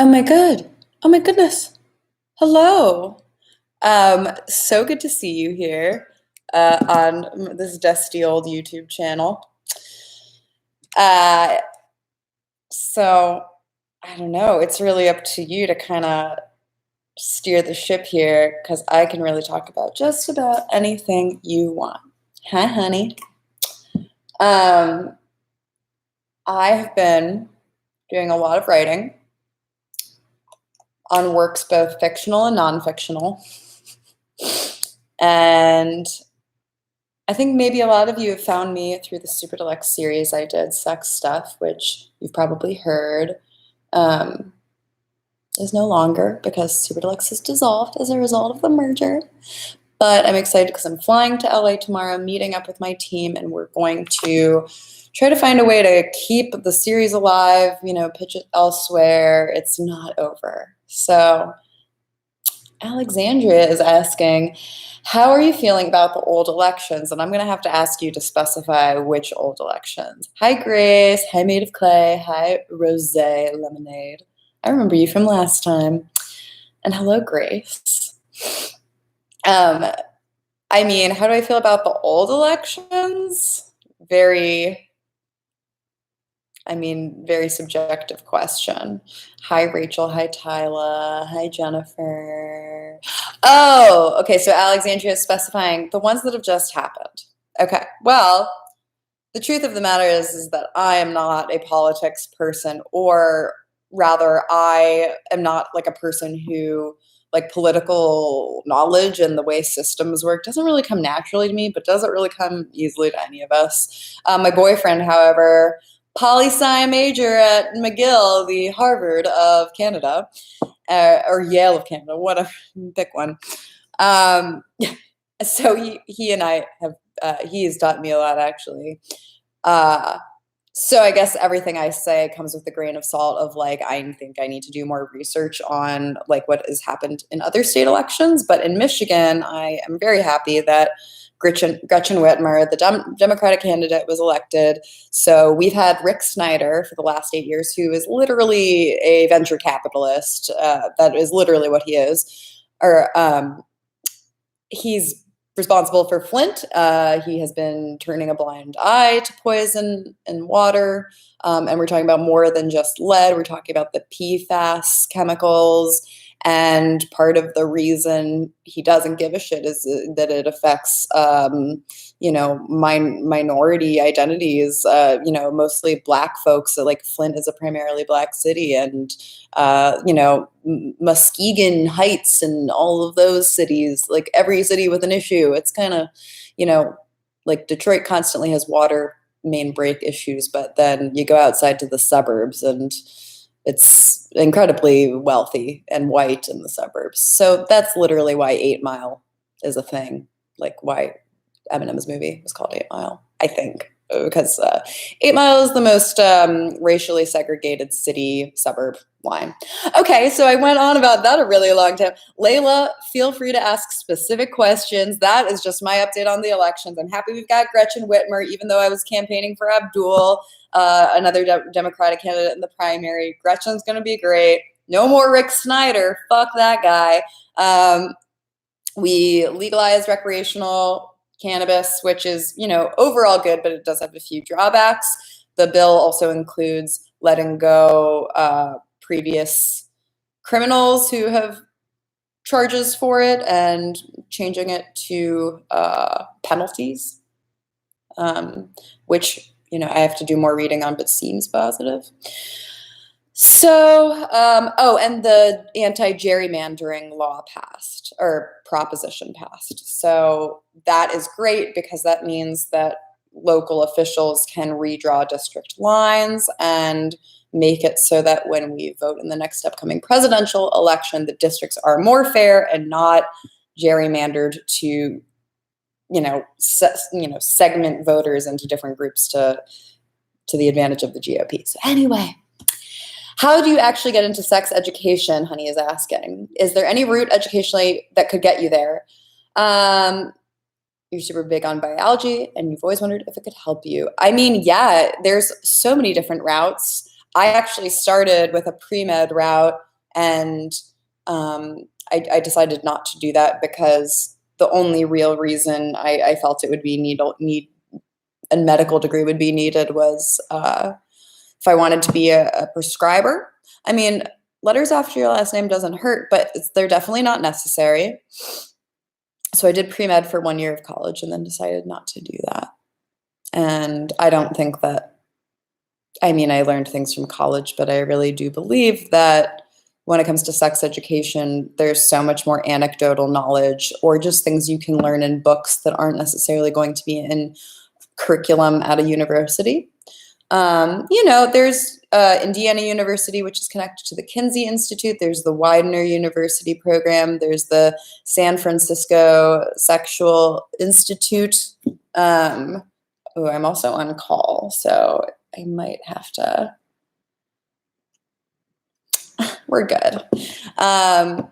Oh my god. Oh my goodness. Hello. So good to see you here on this dusty old YouTube channel. Uh, so I don't know. It's really up to you to kind of steer the ship here because I can really talk about just about anything you want. Hi, honey. Um, I have been doing a lot of writing on works both fictional and non-fictional. And I think maybe a lot of you have found me through the Super Deluxe series I did, Sex Stuff, which you've probably heard, um, is no longer because Super Deluxe is dissolved as a result of the merger. But I'm excited because I'm flying to LA tomorrow, meeting up with my team, and we're going to try to find a way to keep the series alive, pitch it elsewhere. It's not over. So Alexandria is asking, how are you feeling about the old elections? And I'm going to have to ask you to specify which old elections. Hi, Grace. Hi, Made of Clay. Hi, Rose Lemonade. I remember you from last time. And hello, Grace. How do I feel about the old elections? Very subjective question. Hi, Rachel. Hi, Tyla. Hi, Jennifer. Oh, okay. So Alexandria is specifying the ones that have just happened. Okay. Well, the truth of the matter is that I am not a politics person, or rather, I am not like a person who political knowledge and the way systems work doesn't really come naturally to me, but doesn't really come easily to any of us. My boyfriend, however, poli-sci major at McGill, the Harvard of Canada, or Yale of Canada, whatever, pick one. So he and I have, he has taught me a lot, actually. So I guess everything I say comes with a grain of salt of I think I need to do more research on what has happened in other state elections. But in Michigan, I am very happy that Gretchen Whitmer, the Democratic candidate, was elected. So we've had Rick Snyder for the last 8 years, who is literally a venture capitalist. That is literally what he is. He's responsible for Flint. He has been turning a blind eye to poison in water. And we're talking about more than just lead. We're talking about the PFAS chemicals. And part of the reason he doesn't give a shit is that it affects, minority identities, mostly Black folks. So Flint is a primarily Black city, and, Muskegon Heights and all of those cities, every city with an issue. It's kind of, Detroit constantly has water main break issues, but then you go outside to the suburbs and it's incredibly wealthy and white in the suburbs. So that's literally why 8 Mile is a thing. Why Eminem's movie was called 8 Mile, I think, because 8 Mile is the most racially segregated city suburb line. Okay, so I went on about that a really long time. Layla, feel free to ask specific questions. That is just my update on the elections. I'm happy we've got Gretchen Whitmer, even though I was campaigning for Abdul, another Democratic candidate in the primary. Gretchen's going to be great. No more Rick Snyder. Fuck that guy. We legalized recreational cannabis, which is, overall good, but it does have a few drawbacks. The bill also includes letting go previous criminals who have charges for it and changing it to penalties, which, I have to do more reading on, but seems positive. So, and the anti-gerrymandering law passed, or proposition passed. So that is great because that means that local officials can redraw district lines and make it so that when we vote in the next upcoming presidential election, the districts are more fair and not gerrymandered to, segment voters into different groups to the advantage of the GOP. So anyway. How do you actually get into sex education, Honey is asking. Is there any route educationally that could get you there? You're super big on biology, and you've always wondered if it could help you. Yeah, there's so many different routes. I actually started with a pre-med route And I decided not to do that because the only real reason I felt it would be a medical degree would be needed was if I wanted to be a prescriber. I mean, letters after your last name doesn't hurt, but they're definitely not necessary. So I did pre-med for 1 year of college and then decided not to do that. And I don't think that, I mean, I learned things from college, but I really do believe that when it comes to sex education, there's so much more anecdotal knowledge or just things you can learn in books that aren't necessarily going to be in curriculum at a university. There's Indiana University, which is connected to the Kinsey Institute. There's the Widener University program. There's the San Francisco Sexual Institute. I'm also on call, so I might have to. We're good. Yeah,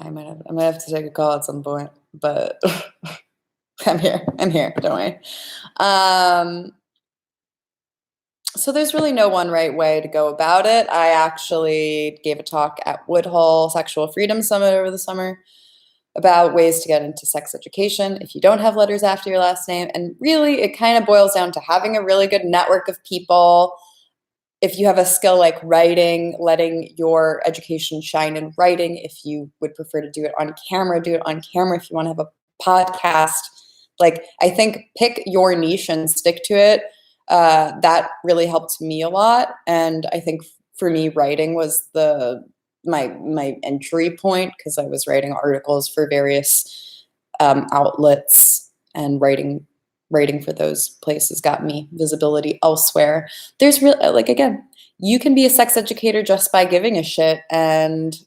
I might have to take a call at some point, but I'm here. Don't worry. So there's really no one right way to go about it. I actually gave a talk at Woodhull Sexual Freedom Summit over the summer about ways to get into sex education if you don't have letters after your last name. And really, it kind of boils down to having a really good network of people. If you have a skill like writing, letting your education shine in writing. If you would prefer to do it on camera, do it on camera. If you want to have a podcast, like I think pick your niche and stick to it. That really helped me a lot. And I think for me, writing was my entry point because I was writing articles for various outlets, and writing for those places got me visibility elsewhere. There's really, again, you can be a sex educator just by giving a shit and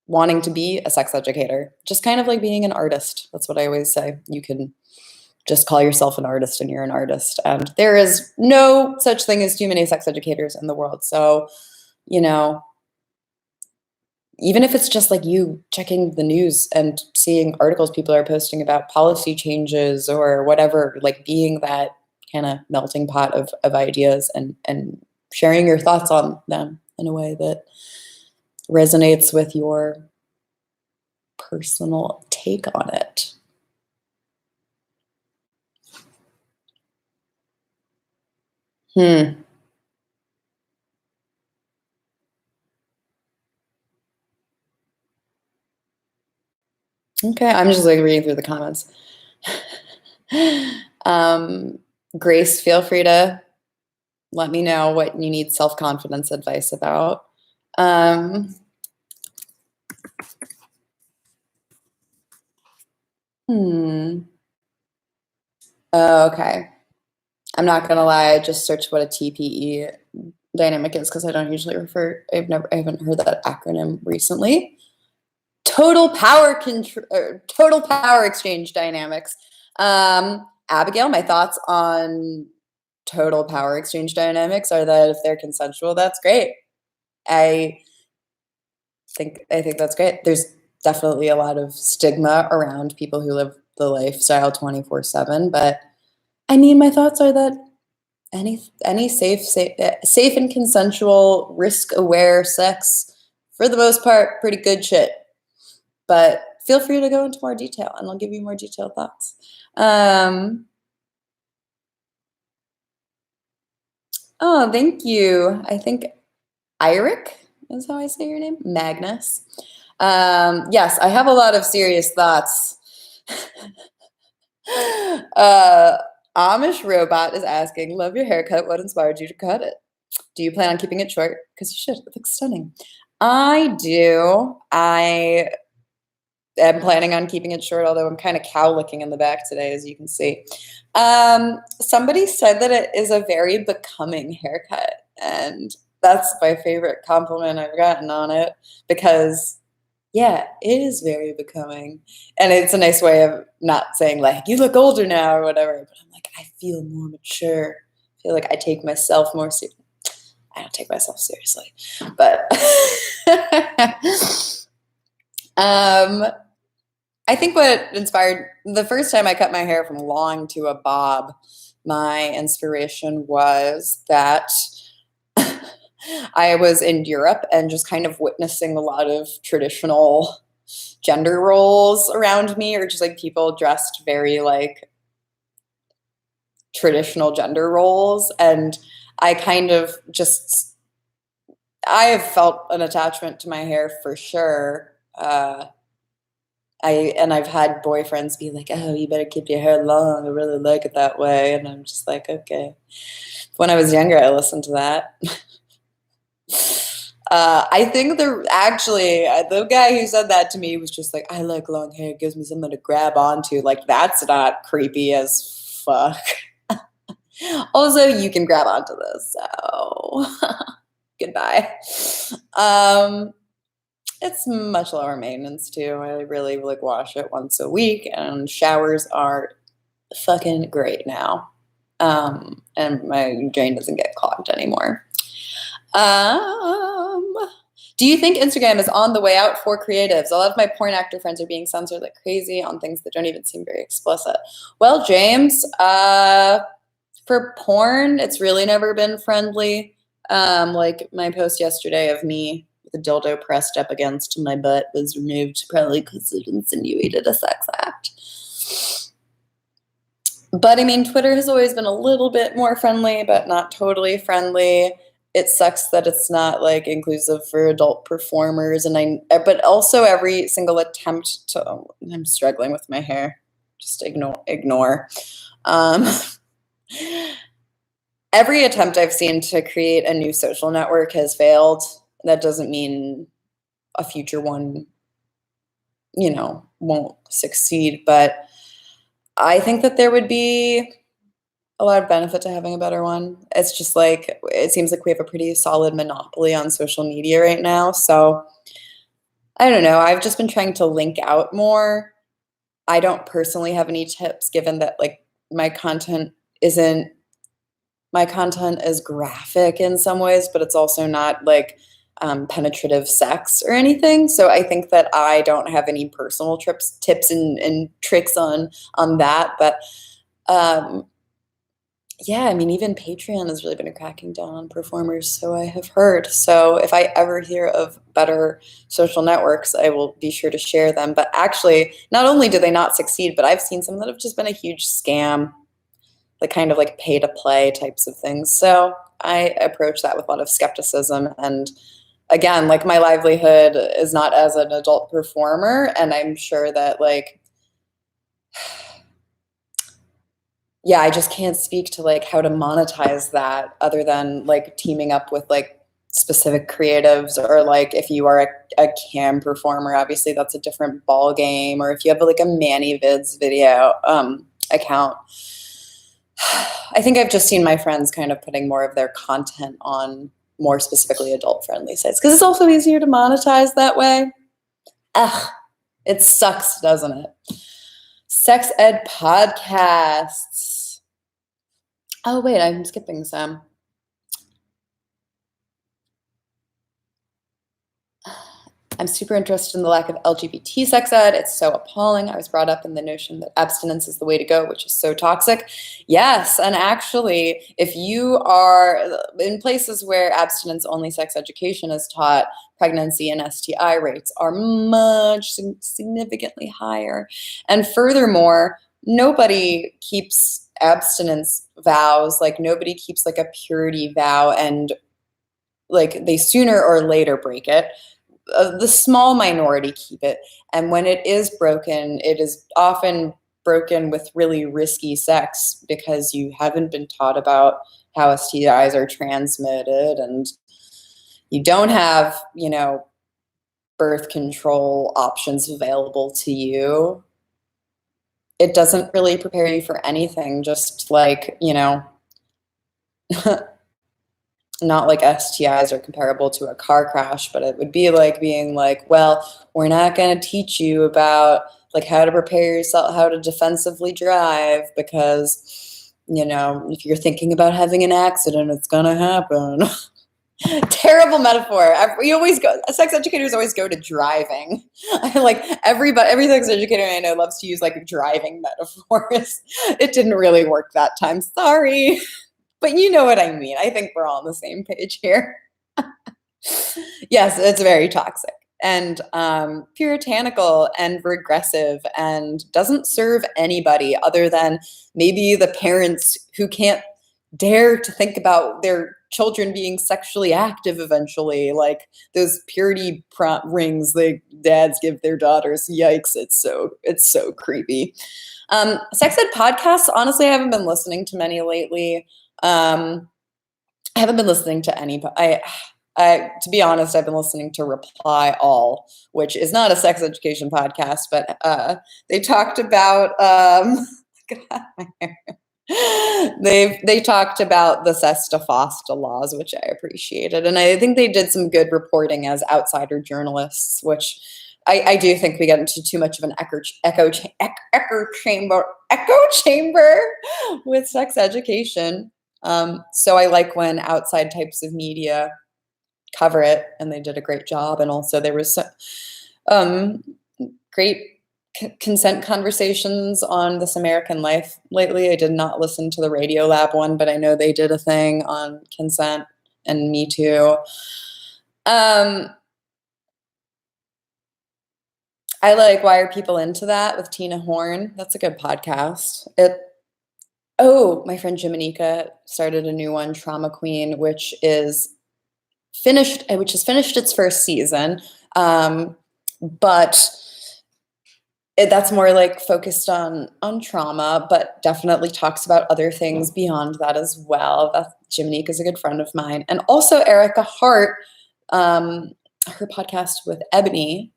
wanting to be a sex educator, just kind of like being an artist. That's what I always say. You can just call yourself an artist and you're an artist. And there is no such thing as too many sex educators in the world. So, even if it's just like you checking the news and seeing articles people are posting about policy changes or whatever, like being that kind of melting pot of ideas and sharing your thoughts on them in a way that resonates with your personal take on it. Okay, I'm just reading through the comments. Grace, feel free to let me know what you need self-confidence advice about. Okay. I'm not gonna lie, I just searched what a TPE dynamic is because I don't usually I haven't heard that acronym recently. Total power exchange dynamics. Abigail, my thoughts on total power exchange dynamics are that if they're consensual, that's great. I think that's great. There's definitely a lot of stigma around people who live the lifestyle 24/7, but I mean, my thoughts are that any safe and consensual, risk-aware sex, for the most part, pretty good shit. But feel free to go into more detail, and I'll give you more detailed thoughts. Oh, thank you. I think Eirik is how I say your name. Magnus. Yes, I have a lot of serious thoughts. Amish Robot is asking, love your haircut. What inspired you to cut it? Do you plan on keeping it short? Because you should. It looks stunning. I do. I am planning on keeping it short, although I'm kind of cowlicking in the back today, as you can see. Somebody said that it is a very becoming haircut, and that's my favorite compliment I've gotten on it because, yeah, it is very becoming. And it's a nice way of not saying, like, you look older now or whatever, but I'm like, I feel more mature. I feel like I take myself more seriously. I don't take myself seriously, but I think what inspired the first time I cut my hair from long to a bob, my inspiration was that I was in Europe and just kind of witnessing a lot of traditional gender roles around me, or just like people dressed very like traditional gender roles. And I kind of just, I have felt an attachment to my hair for sure. I've had boyfriends be like, "Oh, you better keep your hair long. I really like it that way." And I'm just like, okay. When I was younger, I listened to that. I think the guy who said that to me was just like, "I like long hair. It gives me something to grab onto." Like, that's not creepy as fuck. Also, you can grab onto this, so goodbye. It's much lower maintenance too. I really like wash it once a week, and showers are fucking great now. And my drain doesn't get clogged anymore. Do you think Instagram is on the way out for creatives? A lot of my porn actor friends are being censored like crazy on things that don't even seem very explicit. Well, James, for porn, it's really never been friendly. Like my post yesterday of me with a dildo pressed up against my butt was removed, probably because it insinuated a sex act. But I mean, Twitter has always been a little bit more friendly, but not totally friendly. It sucks that it's not like inclusive for adult performers, but also every single attempt to, I'm struggling with my hair. Just ignore. Every attempt I've seen to create a new social network has failed. That doesn't mean a future one, won't succeed, but I think that there would be a lot of benefit to having a better one. It's just like, it seems like we have a pretty solid monopoly on social media right now. So I don't know. I've just been trying to link out more. I don't personally have any tips, given that like my content is graphic in some ways, but it's also not like penetrative sex or anything. So I think that I don't have any personal tips and tricks on that. But yeah, I mean, even Patreon has really been cracking down on performers, so I have heard. So if I ever hear of better social networks, I will be sure to share them. But actually, not only do they not succeed, but I've seen some that have just been a huge scam, like kind of like pay to play types of things. So I approach that with a lot of skepticism. And again, like my livelihood is not as an adult performer, and I'm sure that like, yeah, I just can't speak to like how to monetize that other than like teaming up with like specific creatives, or like if you are a cam performer, obviously that's a different ball game. Or if you have like a ManyVids video account. I think I've just seen my friends kind of putting more of their content on more specifically adult friendly sites, because it's also easier to monetize that way. Ugh, it sucks, doesn't it? Sex ed podcasts. Oh, wait, I'm skipping some. I'm super interested in the lack of LGBT sex ed. It's so appalling. I was brought up in the notion that abstinence is the way to go, which is so toxic. Yes, and actually, if you are in places where abstinence-only sex education is taught, pregnancy and STI rates are much significantly higher. And furthermore, nobody keeps abstinence vows. Like nobody keeps like a purity vow, and like they sooner or later break it. The small minority keep it, and when it is broken, it is often broken with really risky sex, because you haven't been taught about how STIs are transmitted, and you don't have, birth control options available to you. It doesn't really prepare you for anything, just like, not like STIs are comparable to a car crash, but it would be like being like, well, we're not going to teach you about like how to prepare yourself, how to defensively drive, because, if you're thinking about having an accident, it's going to happen. Terrible metaphor. Sex educators always go to driving. Like every sex educator I know loves to use like driving metaphors. It didn't really work that time. Sorry. But you know what I mean. I think we're all on the same page here. Yes, it's very toxic and puritanical and regressive and doesn't serve anybody other than maybe the parents who can't dare to think about their children being sexually active eventually, like those purity rings the dads give their daughters. Yikes, it's so creepy. Sex ed podcasts, honestly, I haven't been listening to many lately. I haven't been listening to any. To be honest, I've been listening to Reply All, which is not a sex education podcast, but they talked about they talked about the Sesta Fosta laws, which I appreciated, and I think they did some good reporting as outsider journalists, which I do think we get into too much of an echo chamber with sex education. So I like when outside types of media cover it, and they did a great job. And also there was great consent conversations on This American Life lately. I did not listen to the Radiolab one, but I know they did a thing on consent and Me Too. I like Why Are People Into That with Tina Horn. That's a good podcast. My friend Jiminica started a new one, Trauma Queen, which has finished its first season. But that's more like focused on trauma, but definitely talks about other things beyond that as well. Jiminica is a good friend of mine. And also Erica Hart, her podcast with Ebony,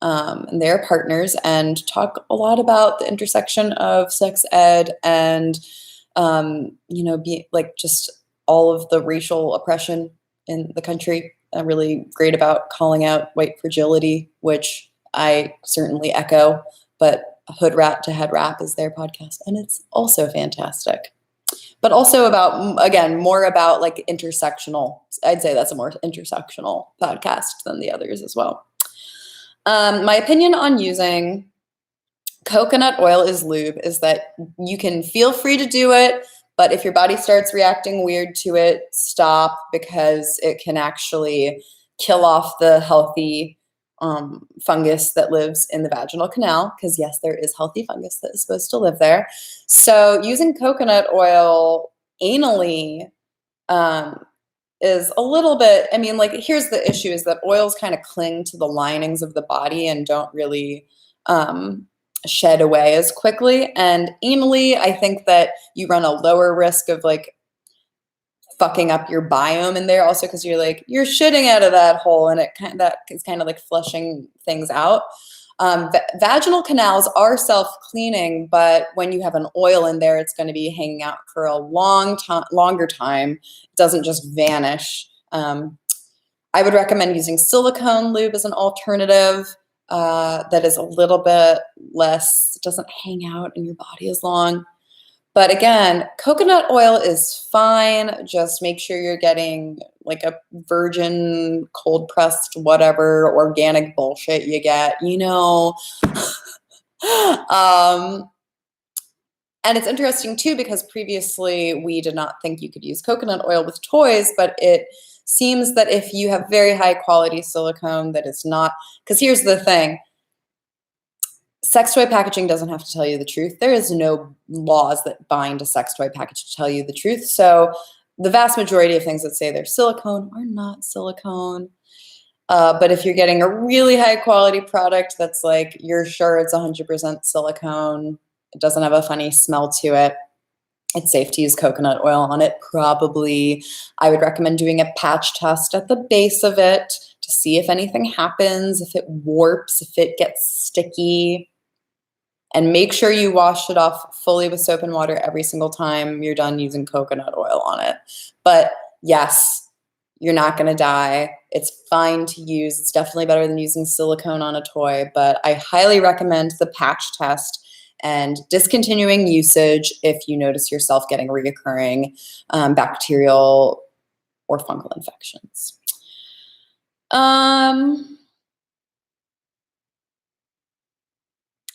and they're partners and talk a lot about the intersection of sex ed and, just all of the racial oppression in the country. Really great about calling out white fragility, which I certainly echo, but Hood Rat to Head Rap is their podcast, and it's also fantastic. But also more about like intersectional, I'd say that's a more intersectional podcast than the others as well. My opinion on using coconut oil as lube is that you can feel free to do it, but if your body starts reacting weird to it, stop, because it can actually kill off the healthy fungus that lives in the vaginal canal, because yes, there is healthy fungus that is supposed to live there. So using coconut oil anally is a little bit, here's the issue, is that oils kind of cling to the linings of the body and don't really shed away as quickly. And anally, I think that you run a lower risk of like fucking up your biome in there, also because you're shitting out of that hole, and that is kind of like flushing things out. Vaginal canals are self-cleaning, but when you have an oil in there, it's going to be hanging out for a longer time. It doesn't just vanish. I would recommend using silicone lube as an alternative that is a little bit less, it doesn't hang out in your body as long. But again, coconut oil is fine. Just make sure you're getting like a virgin, cold pressed, whatever organic bullshit you get, And it's interesting too, because previously we did not think you could use coconut oil with toys, but it seems that if you have very high quality silicone that is not, because here's the thing, sex toy packaging doesn't have to tell you the truth. There is no laws that bind a sex toy package to tell you the truth. So the vast majority of things that say they're silicone are not silicone. But if you're getting a really high quality product that's like, you're sure it's 100% silicone, it doesn't have a funny smell to it, it's safe to use coconut oil on it, probably. I would recommend doing a patch test at the base of it to see if anything happens, if it warps, if it gets sticky. And make sure you wash it off fully with soap and water every single time you're done using coconut oil on it. But yes, you're not going to die. It's fine to use. It's definitely better than using silicone on a toy, but I highly recommend the patch test and discontinuing usage if you notice yourself getting reoccurring bacterial or fungal infections.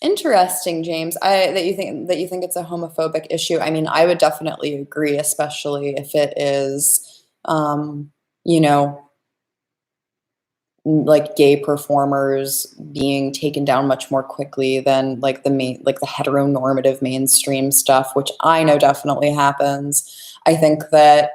Interesting, James. That you think it's a homophobic issue. I mean, I would definitely agree, especially if it is, like gay performers being taken down much more quickly than like the heteronormative mainstream stuff, which I know definitely happens. I think that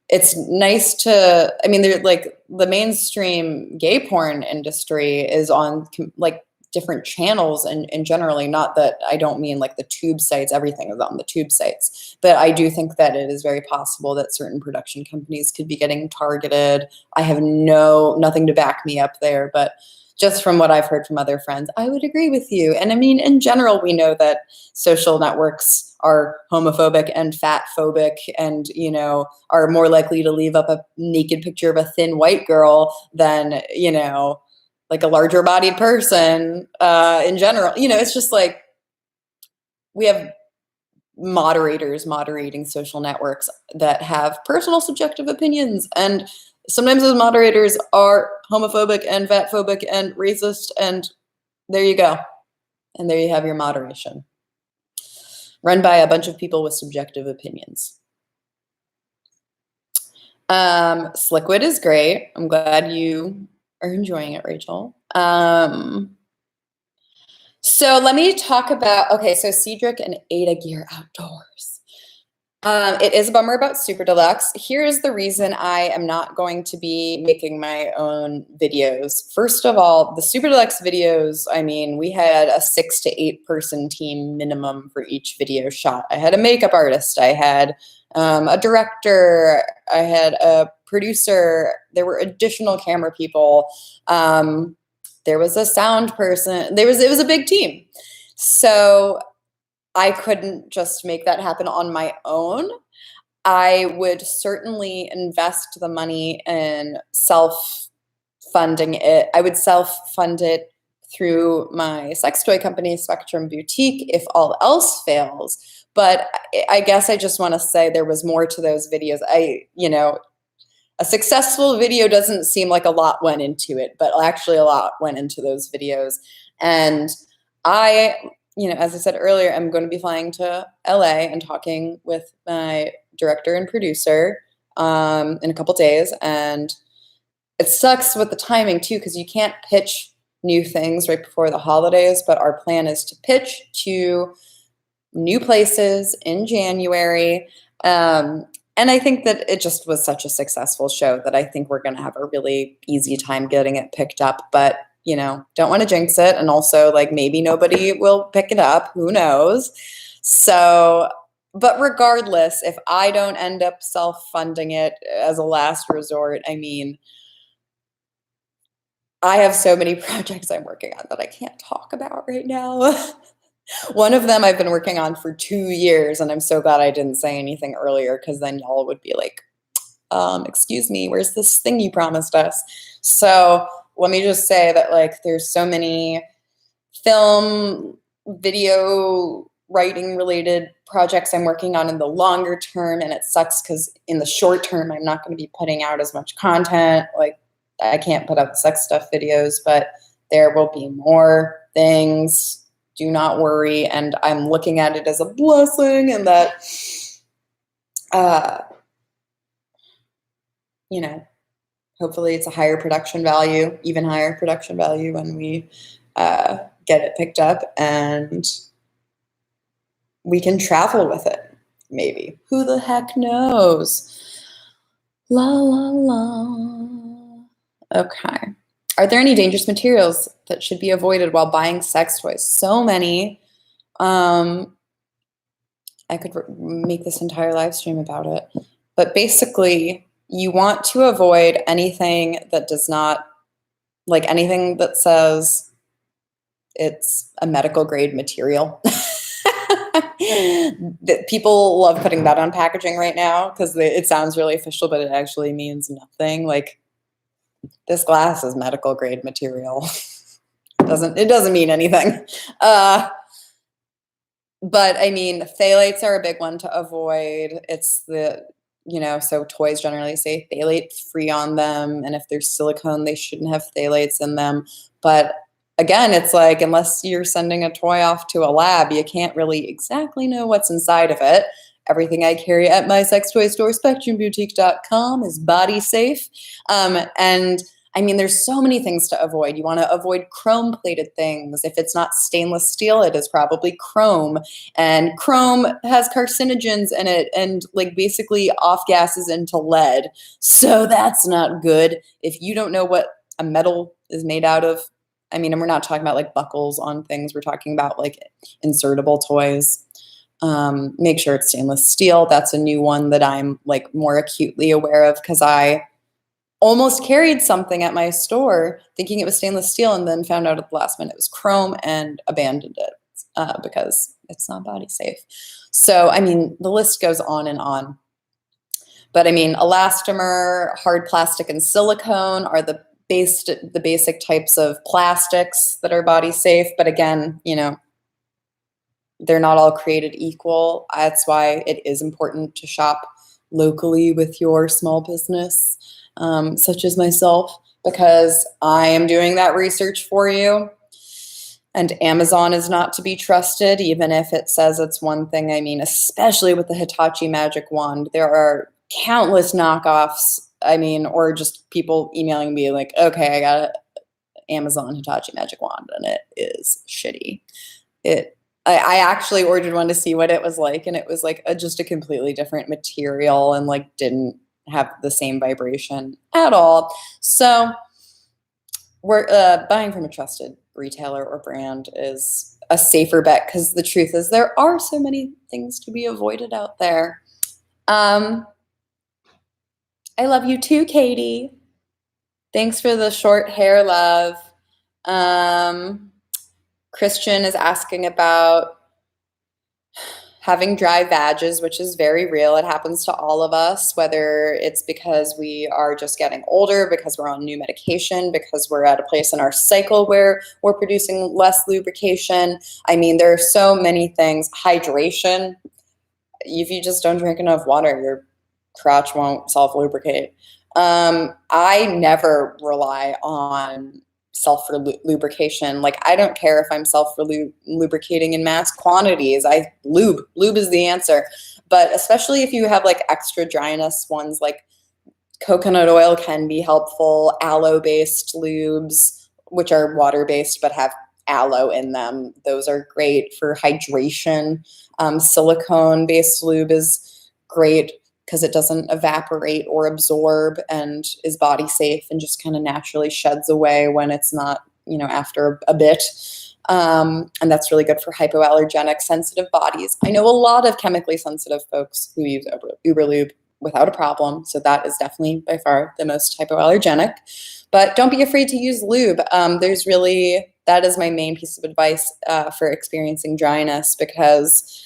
it's nice to, I mean, they're like the mainstream gay porn industry is on like different channels, and generally, not that I don't mean like the tube sites, everything is on the tube sites, but I do think that it is very possible that certain production companies could be getting targeted. I have nothing to back me up there, but just from what I've heard from other friends, I would agree with you. And I mean, in general, we know that social networks are homophobic and fat phobic, and, you know, are more likely to leave up a naked picture of a thin white girl than, you know, like a larger bodied person in general. You know, it's just like we have moderators moderating social networks that have personal subjective opinions, and sometimes those moderators are homophobic and fatphobic and racist, and there you go. And there you have your moderation. Run by a bunch of people with subjective opinions. Sliquid is great. I'm glad you are enjoying it, Rachel. So let me talk about, okay, so Cedric and Ada Gear Outdoors. It is a bummer about Super Deluxe. Here's the reason I am not going to be making my own videos. First of all, the Super Deluxe videos, I mean, we had a 6 to 8 person team minimum for each video shot. I had a makeup artist, I had a director, I had a producer, there were additional camera people, there was a sound person, it was a big team. So I couldn't just make that happen on my own. I would certainly invest the money in self-funding it. I would self-fund it through my sex toy company, Spectrum Boutique, if all else fails. But I guess I just want to say there was more to those videos. You know, a successful video doesn't seem like a lot went into it, but actually a lot went into those videos. And you know, as I said earlier, I'm going to be flying to LA and talking with my director and producer in a couple days. And it sucks with the timing too, because you can't pitch new things right before the holidays, but our plan is to pitch to new places in January. And I think that it just was such a successful show that I think we're going to have a really easy time getting it picked up. But you know, don't want to jinx it. And also, like, maybe nobody will pick it up. Who knows? So, but regardless, if I don't end up self-funding it as a last resort, I mean, I have so many projects I'm working on that I can't talk about right now. One of them I've been working on for 2 years, and I'm so glad I didn't say anything earlier, because then y'all would be like, excuse me, where's this thing you promised us? So let me just say that, like, there's so many film, video, writing related projects I'm working on in the longer term, and it sucks because in the short term, I'm not going to be putting out as much content. Like, I can't put out sex stuff videos, but there will be more things. Do not worry. And I'm looking at it as a blessing, and that, you know, hopefully it's a higher production value, even higher production value when we get it picked up, and we can travel with it, maybe. Who the heck knows? La, la, la. Okay. Are there any dangerous materials that should be avoided while buying sex toys? So many. I could make this entire live stream about it. But basically, you want to avoid anything that does not, like anything that says it's a medical grade material. People love putting that on packaging right now because it sounds really official, but it actually means nothing. Like, this glass is medical grade material. It doesn't mean anything. But I mean, phthalates are a big one to avoid. It's you know, so toys generally say phthalate free on them. And if there's silicone, they shouldn't have phthalates in them. But again, it's like, unless you're sending a toy off to a lab, you can't really exactly know what's inside of it. Everything I carry at my sex toy store, SpectrumBoutique.com, is body safe. And I mean, there's so many things to avoid. You want to avoid chrome plated things. If it's not stainless steel, it is probably chrome. And chrome has carcinogens in it and like basically off gases into lead. So that's not good. If you don't know what a metal is made out of, I mean, and we're not talking about like buckles on things, we're talking about like insertable toys. Make sure it's stainless steel. That's a new one that I'm like more acutely aware of because I almost carried something at my store thinking it was stainless steel and then found out at the last minute it was chrome and abandoned it because it's not body safe. So, I mean, the list goes on and on. But I mean, elastomer, hard plastic, and silicone are the basic types of plastics that are body safe. But again, you know, they're not all created equal. That's why it is important to shop locally with your small business, such as myself, because I am doing that research for you. And Amazon is not to be trusted, even if it says it's one thing. I mean, especially with the Hitachi Magic Wand, there are countless knockoffs. I mean, or just people emailing me like, okay, I got an Amazon Hitachi Magic Wand, and it is shitty. I actually ordered one to see what it was like, and it was like just a completely different material and like didn't have the same vibration at all. So we're buying from a trusted retailer or brand is a safer bet because the truth is there are so many things to be avoided out there. I love you too, Katie. Thanks for the short hair, love. Christian is asking about having dry vages, which is very real. It happens to all of us, whether it's because we are just getting older, because we're on new medication, because we're at a place in our cycle where we're producing less lubrication. I mean, there are so many things. Hydration. If you just don't drink enough water, your crotch won't self-lubricate. I never rely on self-lubrication. Like, I don't care if I'm self-lubricating in mass quantities. Lube is the answer. But especially if you have like extra dryness ones, like coconut oil can be helpful. Aloe-based lubes, which are water-based but have aloe in them, those are great for hydration. Silicone-based lube is great because it doesn't evaporate or absorb and is body safe and just kind of naturally sheds away when it's not, you know, after a bit. And that's really good for hypoallergenic sensitive bodies. I know a lot of chemically sensitive folks who use Uberlube without a problem. So that is definitely by far the most hypoallergenic. But don't be afraid to use lube. That is my main piece of advice for experiencing dryness, because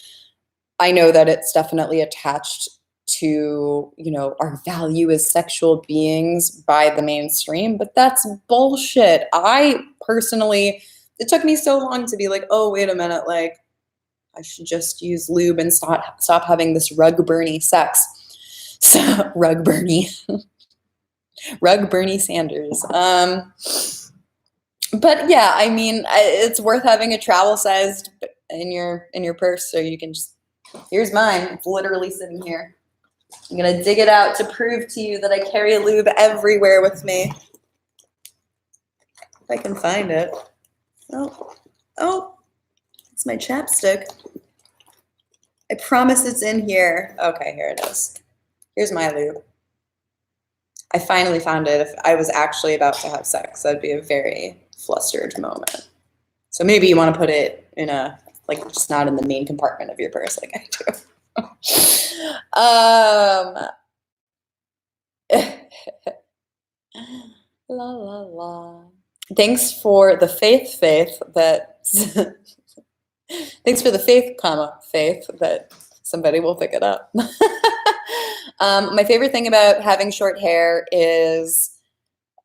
I know that it's definitely attached to, you know, our value as sexual beings by the mainstream, but that's bullshit. I personally, it took me so long to be like, oh, wait a minute, like I should just use lube and stop having this rug Bernie sex. So rug Bernie Sanders. But yeah, I mean, it's worth having a travel sized in your purse, so you can just, here's mine. It's literally sitting here. I'm going to dig it out to prove to you that I carry a lube everywhere with me. If I can find it. Oh, it's my chapstick. I promise it's in here. Okay, here it is. Here's my lube. I finally found it. If I was actually about to have sex, that'd be a very flustered moment. So maybe you want to put it in a, like, just not in the main compartment of your purse like I do. La la la. Thanks for the faith that thanks for the faith that somebody will pick it up. My favorite thing about having short hair is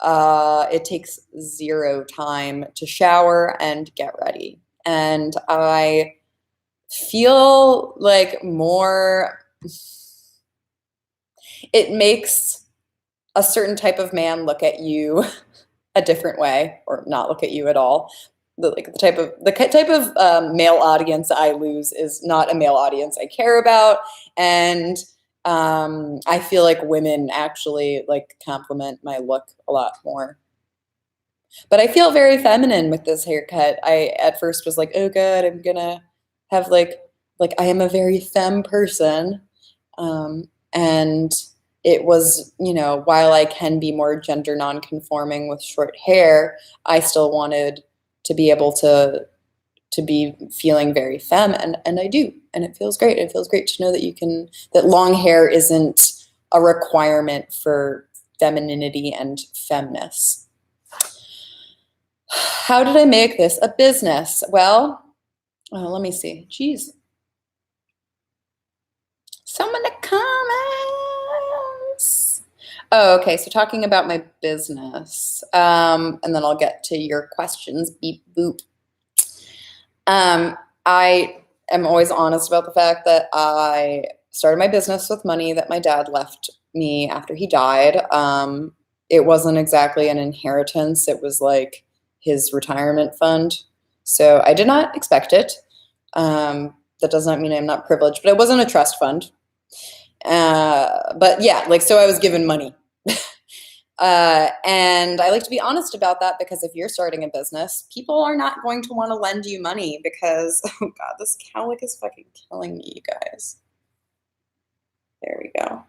it takes 0 time to shower and get ready. And I feel like it makes a certain type of man look at you a different way, or not look at you at all. The type of male audience I lose is not a male audience I care about, and I feel like women actually like compliment my look a lot more But I feel very feminine with this haircut. I at first was like, oh god, I'm gonna have like I am a very femme person. And it was, while I can be more gender nonconforming with short hair, I still wanted to be able to be feeling very femme, and I do, and it feels great. It feels great to know that long hair isn't a requirement for femininity and femness. How did I make this a business? Well, let me see. Jeez. So many comments. Oh, okay. So talking about my business, and then I'll get to your questions. Beep boop. I am always honest about the fact that I started my business with money that my dad left me after he died. It wasn't exactly an inheritance. It was like his retirement fund. So I did not expect it. That does not mean I'm not privileged, but it wasn't a trust fund. But yeah, so I was given money. And I like to be honest about that, because if you're starting a business, people are not going to want to lend you money because, oh god, this cowlick is fucking killing me, you guys. There we go.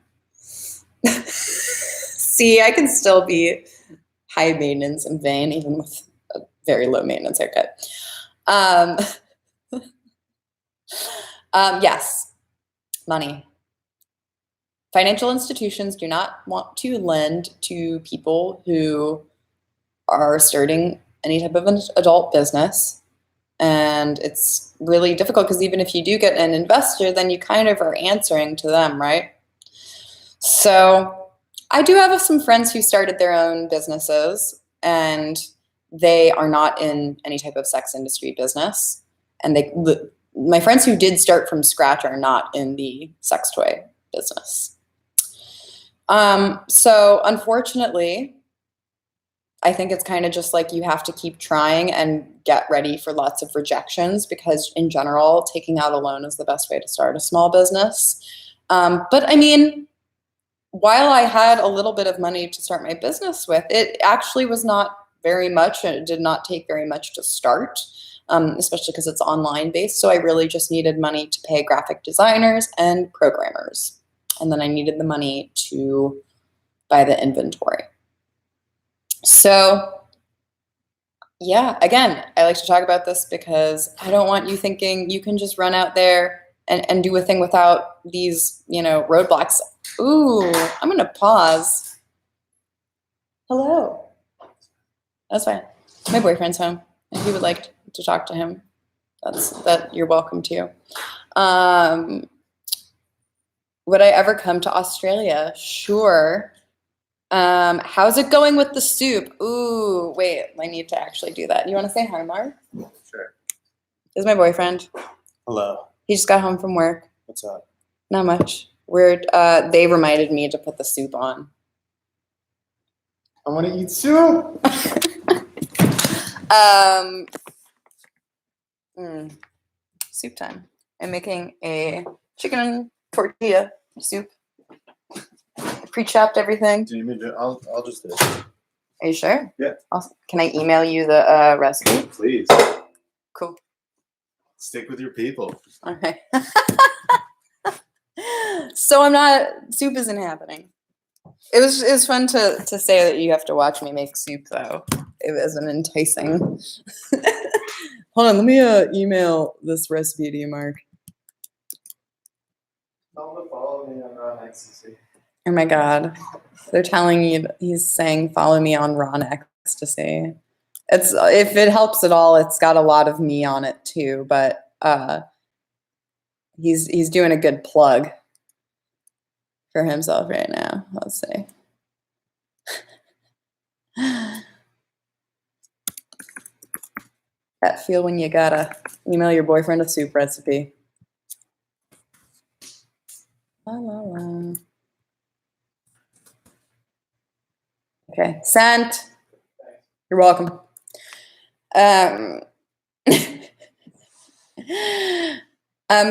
See, I can still be high maintenance and vain even with a very low maintenance haircut. Yes, money. Financial institutions do not want to lend to people who are starting any type of an adult business. And it's really difficult because even if you do get an investor, then you kind of are answering to them, right? So I do have some friends who started their own businesses, and they are not in any type of sex industry business. And my friends who did start from scratch are not in the sex toy business. So unfortunately, I think it's kind of just like you have to keep trying and get ready for lots of rejections, because in general, taking out a loan is the best way to start a small business. But I mean, while I had a little bit of money to start my business with, it actually was not very much, and it did not take very much to start, especially because it's online based. So I really just needed money to pay graphic designers and programmers. And then I needed the money to buy the inventory. So yeah, again, I like to talk about this because I don't want you thinking you can just run out there and do a thing without these, roadblocks. Ooh, I'm going to pause. Hello. That's fine. My boyfriend's home. If you would like to talk to him, you're welcome to. Would I ever come to Australia? Sure. How's it going with the soup? Ooh, wait, I need to actually do that. You want to say hi, Mark? Sure. This is my boyfriend. Hello. He just got home from work. What's up? Not much. They reminded me to put the soup on. I want to eat soup. Soup time. I'm making a chicken tortilla soup. Pre-chopped everything. Do you need me to? I'll just do it. Are you sure? Yeah. Can I email you the recipe? Please. Cool. Stick with your people. Okay. So soup isn't happening. It was fun to say that you have to watch me make soup, though. It wasn't enticing. Hold on, let me email this recipe to you, Mark. Tell them to follow me on Raw Ecstasy. Oh my god. They're telling you, he's saying follow me on Raw Ecstasy. If it helps at all, it's got a lot of me on it too, but he's doing a good plug for himself right now. Let's see. That feel when you gotta email your boyfriend a soup recipe. La, la, la. Okay, sent. You're welcome.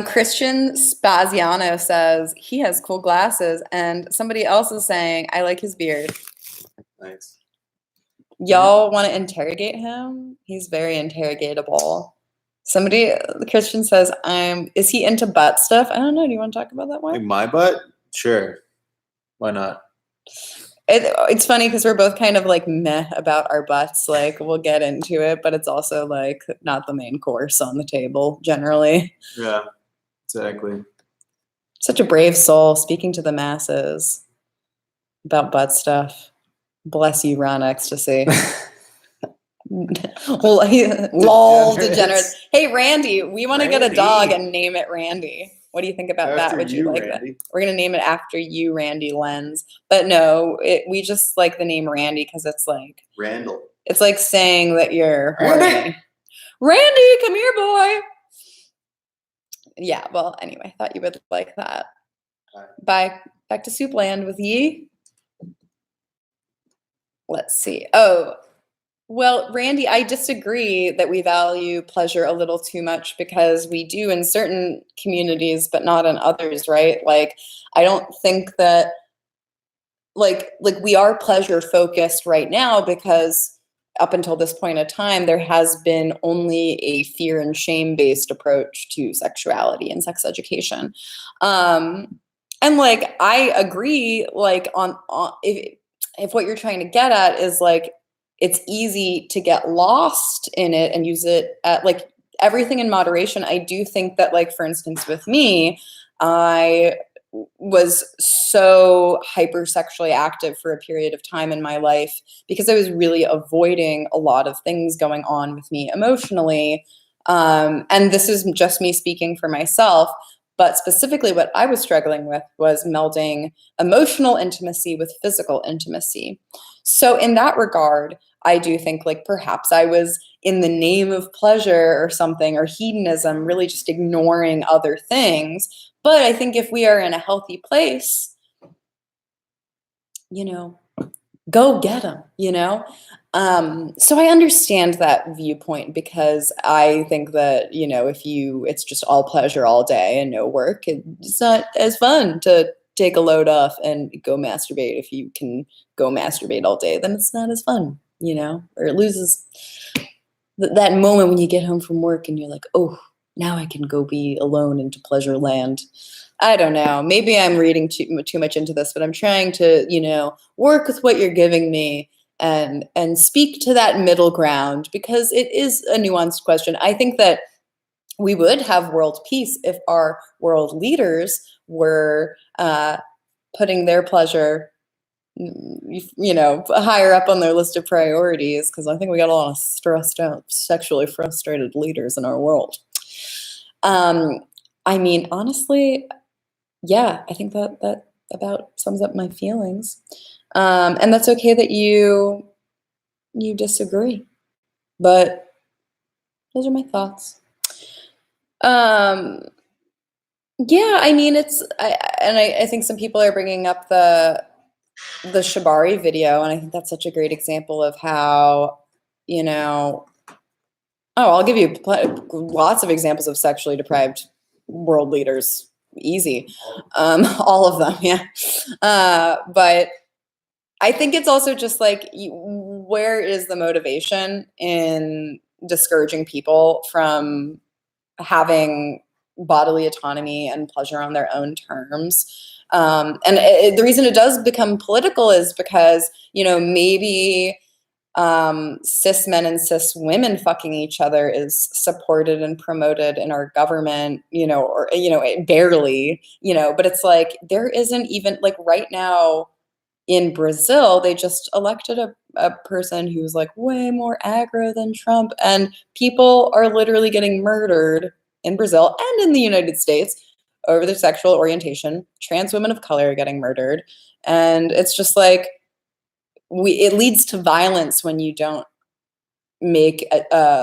Christian Spaziano says he has cool glasses, and somebody else is saying I like his beard. Thanks. Y'all want to interrogate him? He's very interrogatable. Somebody, Christian says, is he into butt stuff? I don't know. Do you want to talk about that Like one? my butt? Sure. Why not? It's funny because we're both kind of like meh about our butts. Like we'll get into it, but it's also like not the main course on the table generally. Yeah, exactly. Such a brave soul speaking to the masses about butt stuff. Bless you, Ron Ecstasy. Lol, degenerate. Hey, Randy, we want to get a dog Randy. and name it Randy. What do you think about that? After Would you like that? Randy. We're gonna name it after you, Randy Lenz. But no, we just like the name Randy because it's like Randall. it's like saying that you're Randy! horny. Randy, come here, boy. Yeah. Well, anyway, thought you would like that. Bye. Back to Soupland with Yi. Let's see. Oh. Well, Randy, I disagree that we value pleasure a little too much because we do in certain communities, but not in others, right? Like, I don't think that like we are pleasure focused right now because up until this point of time, there has been only a fear and shame based approach to sexuality and sex education. And like, I agree, like on if what you're trying to get at is like, it's easy to get lost in it and use it at like everything in moderation. I do think that, like, for instance, with me, I was so hypersexually active for a period of time in my life because I was really avoiding a lot of things going on with me emotionally. And this is just me speaking for myself. But specifically, what I was struggling with was melding emotional intimacy with physical intimacy. So, in that regard, I do think like perhaps I was in the name of pleasure or something, or hedonism, really just ignoring other things. But I think if we are in a healthy place, you know, go get them, you know? So I understand that viewpoint because I think that, you know, if it's just all pleasure all day and no work, it's not as fun to take a load off and go masturbate. If you can go masturbate all day, then it's not as fun, you know, or it loses that moment when you get home from work and you're like, oh, now I can go be alone into pleasure land. I don't know. Maybe I'm reading too much into this, but I'm trying to, you know, work with what you're giving me and speak to that middle ground because it is a nuanced question. I think that we would have world peace if our world leaders were putting their pleasure, you know, higher up on their list of priorities, because I think we got a lot of stressed out, sexually frustrated leaders in our world. I mean, honestly, yeah, I think that about sums up my feelings. And that's okay that you disagree, but those are my thoughts. Yeah, I mean, I think some people are bringing up the Shibari video, and I think that's such a great example of how, you know, I'll give you lots of examples of sexually deprived world leaders. Easy. All of them, yeah. But I think it's also just like, where is the motivation in discouraging people from having bodily autonomy and pleasure on their own terms? And the reason it does become political is because, you know, maybe cis men and cis women fucking each other is supported and promoted in our government, you know, or, you know, barely, you know, but it's like, there isn't even, like, right now in Brazil, they just elected a person who's like way more aggro than Trump, and people are literally getting murdered in Brazil and in the United States over their sexual orientation. Trans women of color are getting murdered. And it's just like, it leads to violence when you don't make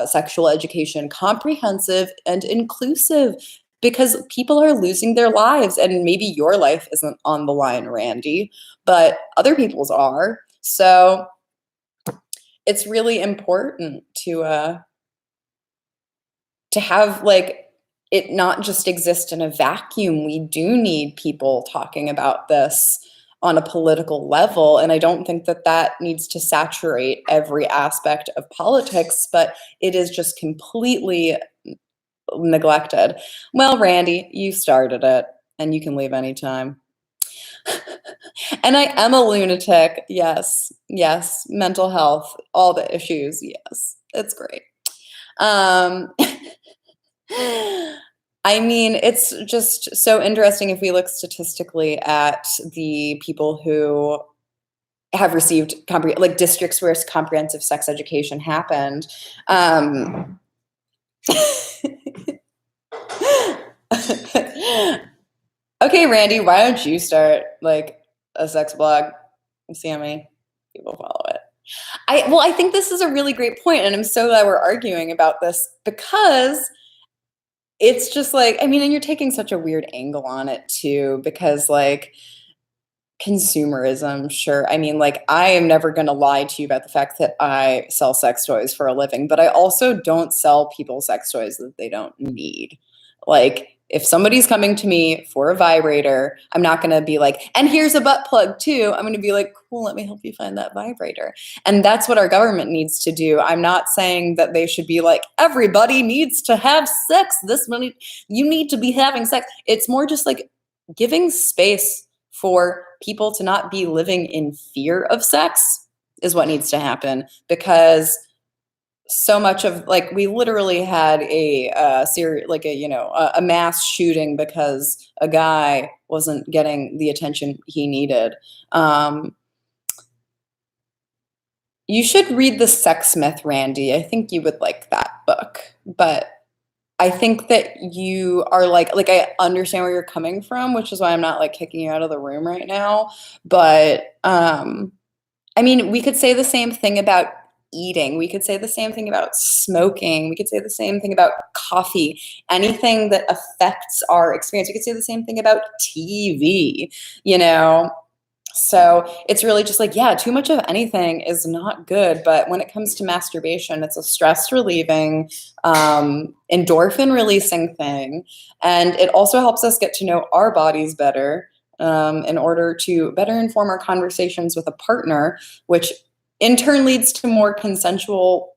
sexual education comprehensive and inclusive, because people are losing their lives, and maybe your life isn't on the line, Randy, but other people's are. So it's really important to have, like, it not just exist in a vacuum. We do need people talking about this on a political level. And I don't think that that needs to saturate every aspect of politics, but it is just completely neglected. Well, Randy, you started it and you can leave anytime. And I am a lunatic. Yes. Yes. Mental health, all the issues. Yes. It's great. I mean, it's just so interesting if we look statistically at the people who have received like districts where comprehensive sex education happened. Okay, Randy, why don't you start like a sex blog and see how many people follow it? I think this is a really great point, and I'm so glad we're arguing about this because it's just like, I mean, and you're taking such a weird angle on it too, because like consumerism, sure. I mean, like, I am never going to lie to you about the fact that I sell sex toys for a living, but I also don't sell people sex toys that they don't need. Like, if somebody's coming to me for a vibrator, I'm not going to be like, and here's a butt plug too. I'm going to be like, cool, let me help you find that vibrator. And that's what our government needs to do. I'm not saying that they should be like, everybody needs to have sex. You need to be having sex. It's more just like giving space for people to not be living in fear of sex is what needs to happen, because so much of, like, we literally had a mass shooting because a guy wasn't getting the attention he needed. You should read The Sex Myth, Randy. I think you would like that book. But I think that you are like I understand where you're coming from, which is why I'm not like kicking you out of the room right now. But I mean, we could say the same thing about eating. We could say the same thing about smoking. We could say the same thing about coffee. Anything that affects our experience. We could say the same thing about TV, you know? So it's really just like, yeah, too much of anything is not good. But when it comes to masturbation, it's a stress relieving, endorphin releasing thing. And it also helps us get to know our bodies better, in order to better inform our conversations with a partner, which in turn leads to more consensual,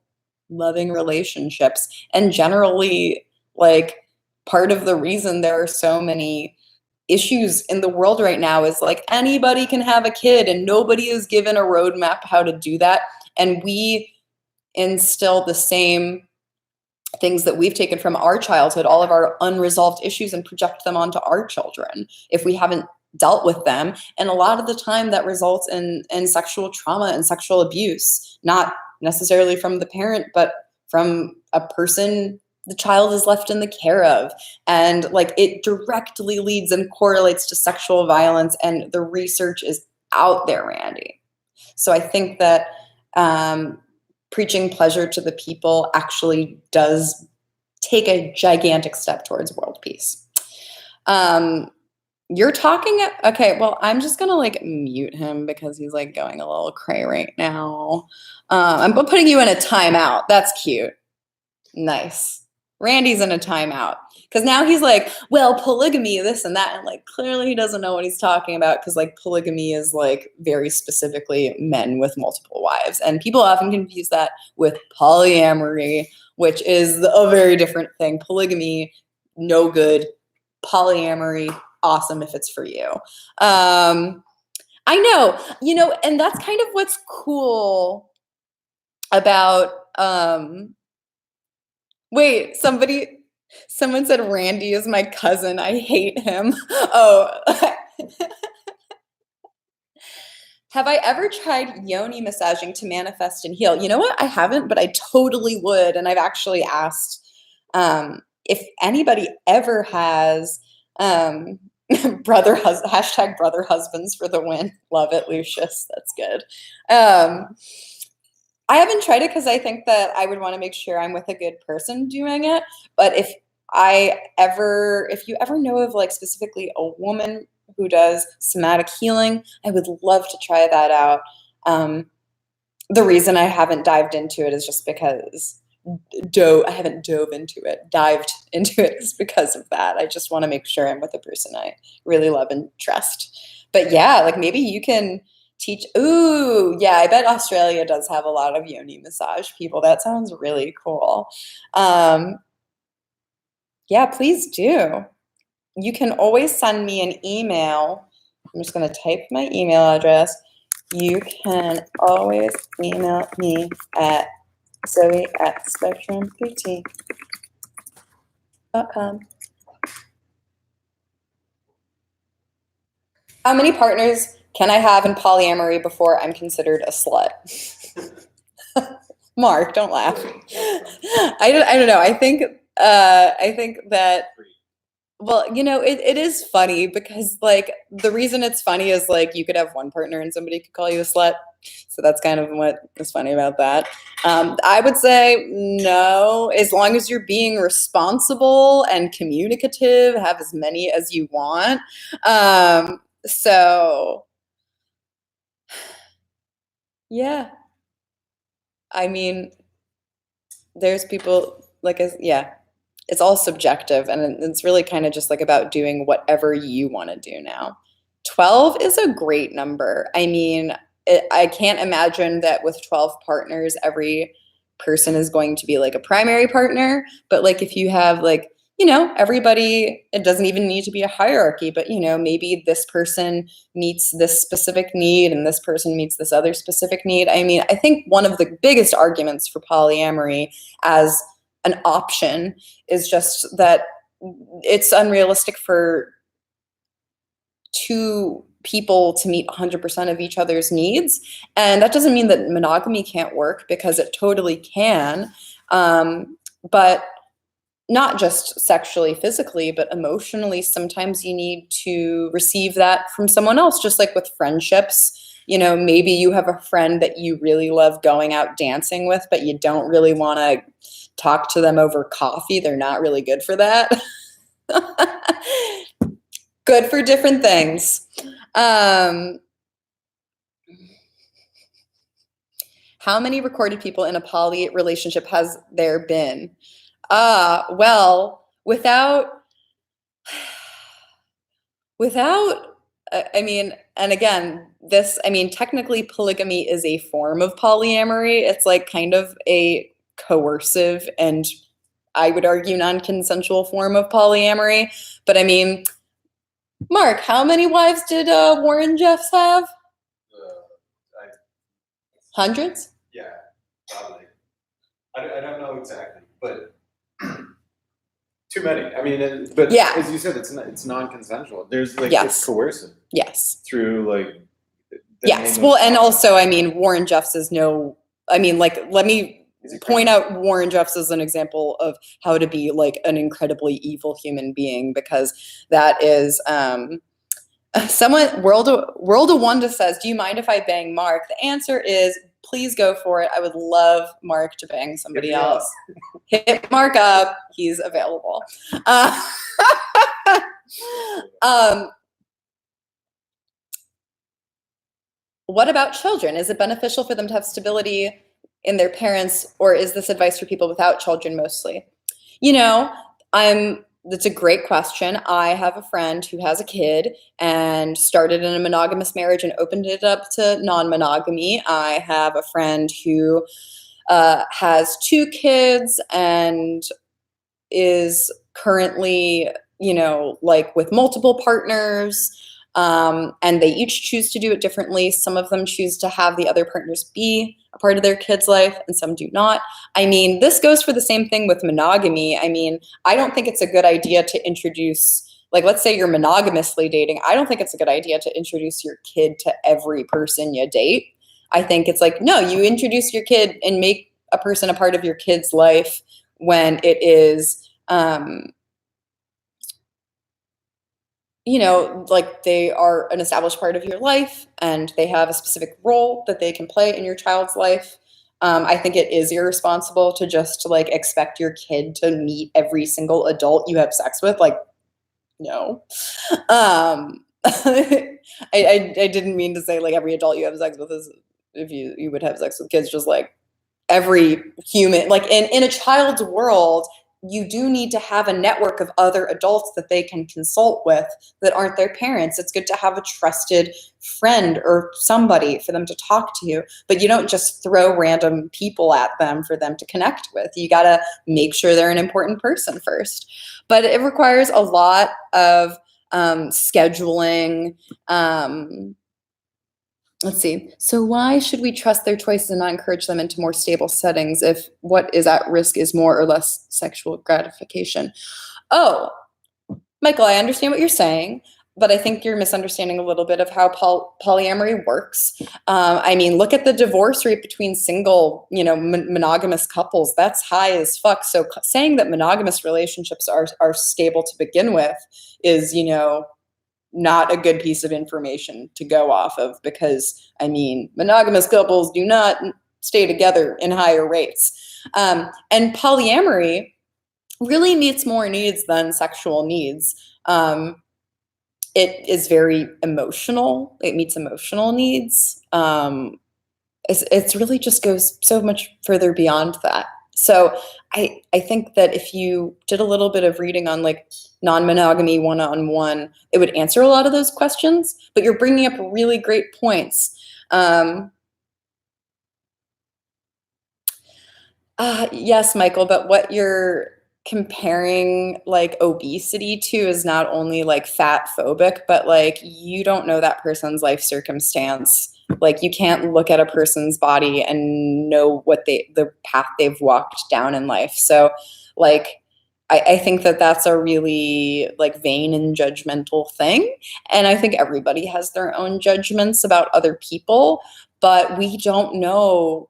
loving relationships. And generally, like, part of the reason there are so many issues in the world right now is like anybody can have a kid and nobody is given a roadmap how to do that. And we instill the same things that we've taken from our childhood, all of our unresolved issues, and project them onto our children if we haven't dealt with them. And a lot of the time that results in sexual trauma and sexual abuse, not necessarily from the parent, but from a person the child is left in the care of. And like, it directly leads and correlates to sexual violence, and the research is out there, Randy. So I think that preaching pleasure to the people actually does take a gigantic step towards world peace. You're talking, okay, well, I'm just gonna like mute him because he's like going a little cray right now. I'm putting you in a timeout. That's cute. Nice. Randy's in a timeout because now he's like, well, polygamy, this and that. And like, clearly he doesn't know what he's talking about, because like polygamy is like very specifically men with multiple wives. And people often confuse that with polyamory, which is a very different thing. Polygamy, no good. Polyamory, awesome if it's for you. I know, and that's kind of what's cool about, wait, someone said Randy is my cousin. I hate him. Oh. Have I ever tried yoni massaging to manifest and heal? You know what? I haven't, but I totally would. And I've actually asked if anybody ever has brother husbands for the win. Love it, Lucius. That's good. I haven't tried it because I think that I would want to make sure I'm with a good person doing it. But if you ever know of like specifically a woman who does somatic healing, I would love to try that out. The reason I haven't dived into it is just because dived into it is because of that. I just want to make sure I'm with a person I really love and trust. But yeah, like maybe you can teach. Ooh, yeah, I bet Australia does have a lot of yoni massage people. That sounds really cool. Um, yeah, please do. You can always send me an email. I'm just going to type my email address. You can always email me at zoe@spectrumboutique.com. How many partners can I have in polyamory before I'm considered a slut? Mark, don't laugh. I don't know. I think that, well, it is funny because like the reason it's funny is like you could have one partner and somebody could call you a slut. So that's kind of what is funny about that. I would say no, as long as you're being responsible and communicative, have as many as you want. So yeah, I mean, there's people like, yeah, it's all subjective and it's really kind of just like about doing whatever you want to do now. 12 is a great number. I mean, I can't imagine that with 12 partners, every person is going to be like a primary partner. But like if you have like, everybody, it doesn't even need to be a hierarchy, but maybe this person meets this specific need and this person meets this other specific need. I mean, I think one of the biggest arguments for polyamory as an option is just that it's unrealistic for two people to meet 100% of each other's needs. And that doesn't mean that monogamy can't work, because it totally can. But not just sexually, physically, but emotionally, sometimes you need to receive that from someone else, just like with friendships. Maybe you have a friend that you really love going out dancing with, but you don't really want to talk to them over coffee. They're not really good for that. Good for different things. How many recorded people in a poly relationship has there been? Well, without, I mean, and again, technically polygamy is a form of polyamory. It's like kind of a coercive and I would argue non-consensual form of polyamory. But I mean, Mark, how many wives did Warren Jeffs have? Hundreds? Yeah, probably. I don't know exactly, but too many. I mean, but Yeah. as you said, it's non-consensual. There's like Yes. it's coercive Yes. through like. Yes. Well, and also, I mean, Warren Jeffs is no. I mean, like, let me point out Warren Jeffs as an example of how to be like an incredibly evil human being, because that is someone. World of Wonder says, "Do you mind if I bang Mark?" The answer is, please go for it. I would love Mark to bang somebody else. Hit Mark up. He's available. What about children? Is it beneficial for them to have stability in their parents, or is this advice for people without children mostly? That's a great question. I have a friend who has a kid and started in a monogamous marriage and opened it up to non-monogamy. I have a friend who has 2 kids and is currently, like with multiple partners. And they each choose to do it differently. Some of them choose to have the other partners be a part of their kid's life, and some do not. I mean, this goes for the same thing with monogamy. I mean, I don't think it's a good idea to introduce, like, let's say you're monogamously dating. I don't think it's a good idea to introduce your kid to every person you date. I think it's like, no, you introduce your kid and make a person a part of your kid's life when it is, like they are an established part of your life and they have a specific role that they can play in your child's life. I think it is irresponsible to just like expect your kid to meet every single adult you have sex with. Like, no. I didn't mean to say like every adult you have sex with is, if you would have sex with kids, just like every human, like in a child's world, you do need to have a network of other adults that they can consult with that aren't their parents. It's good to have a trusted friend or somebody for them to talk to you, but you don't just throw random people at them for them to connect with. You got to make sure they're an important person first. But it requires a lot of scheduling. Let's see. So why should we trust their choices and not encourage them into more stable settings if what is at risk is more or less sexual gratification? Oh, Michael, I understand what you're saying, but I think you're misunderstanding a little bit of how polyamory works. I mean, look at the divorce rate between single, monogamous couples. That's high as fuck. So saying that monogamous relationships are stable to begin with is, not a good piece of information to go off of, because I mean, monogamous couples do not stay together in higher rates. And polyamory really meets more needs than sexual needs. It is very emotional. It meets emotional needs. It's really just goes so much further beyond that. So I think that if you did a little bit of reading on like non-monogamy one-on-one, it would answer a lot of those questions, but you're bringing up really great points. Yes, Michael, but what you're comparing like obesity to is not only like fat phobic, but like you don't know that person's life circumstance. Like you can't look at a person's body and know what the path they've walked down in life. So like I think that that's a really like vain and judgmental thing. And I think everybody has their own judgments about other people, but we don't know.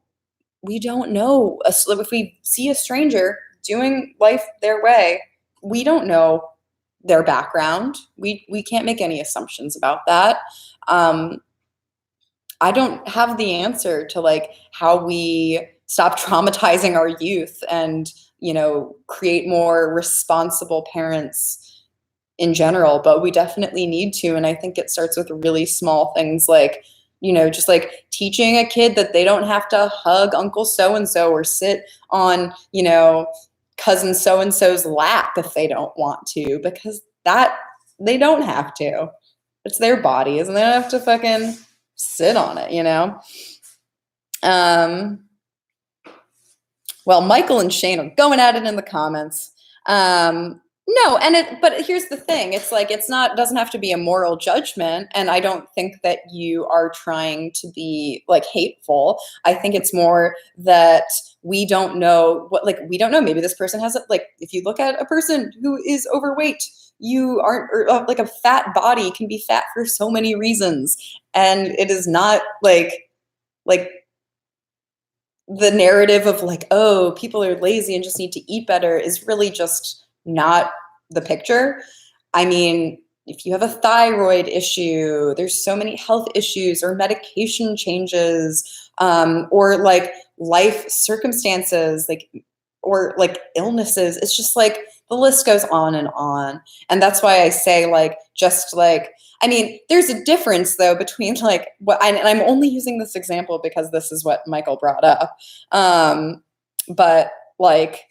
If we see a stranger doing life their way, we don't know their background. We can't make any assumptions about that. I don't have the answer to like how we stop traumatizing our youth and, create more responsible parents in general, but we definitely need to. And I think it starts with really small things like, just like teaching a kid that they don't have to hug Uncle so-and-so or sit on, cousin so-and-so's lap if they don't want to, because that they don't have to. It's their bodies and they don't have to fucking sit on it, Well, Michael and Shane are going at it in the comments. No, but here's the thing. It's like, doesn't have to be a moral judgment. And I don't think that you are trying to be like hateful. I think it's more that we don't know we don't know. Maybe this person has if you look at a person who is overweight, you aren't, or like a fat body can be fat for so many reasons. And it is not like the narrative of like, oh, people are lazy and just need to eat better is really just not the picture. I mean, if you have a thyroid issue, there's so many health issues or medication changes, or like life circumstances, or like illnesses. It's just like the list goes on and on. And that's why I say I mean, there's a difference though between like and I'm only using this example because this is what Michael brought up. But like,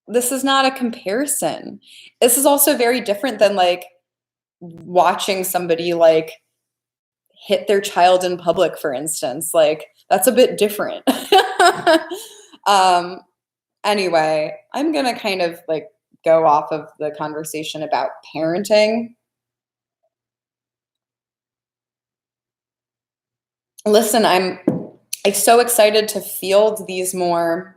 this is not a comparison. This is also very different than like watching somebody like hit their child in public, for instance. Like that's a bit different. Anyway, I'm going to kind of like go off of the conversation about parenting. Listen, I'm so excited to field these more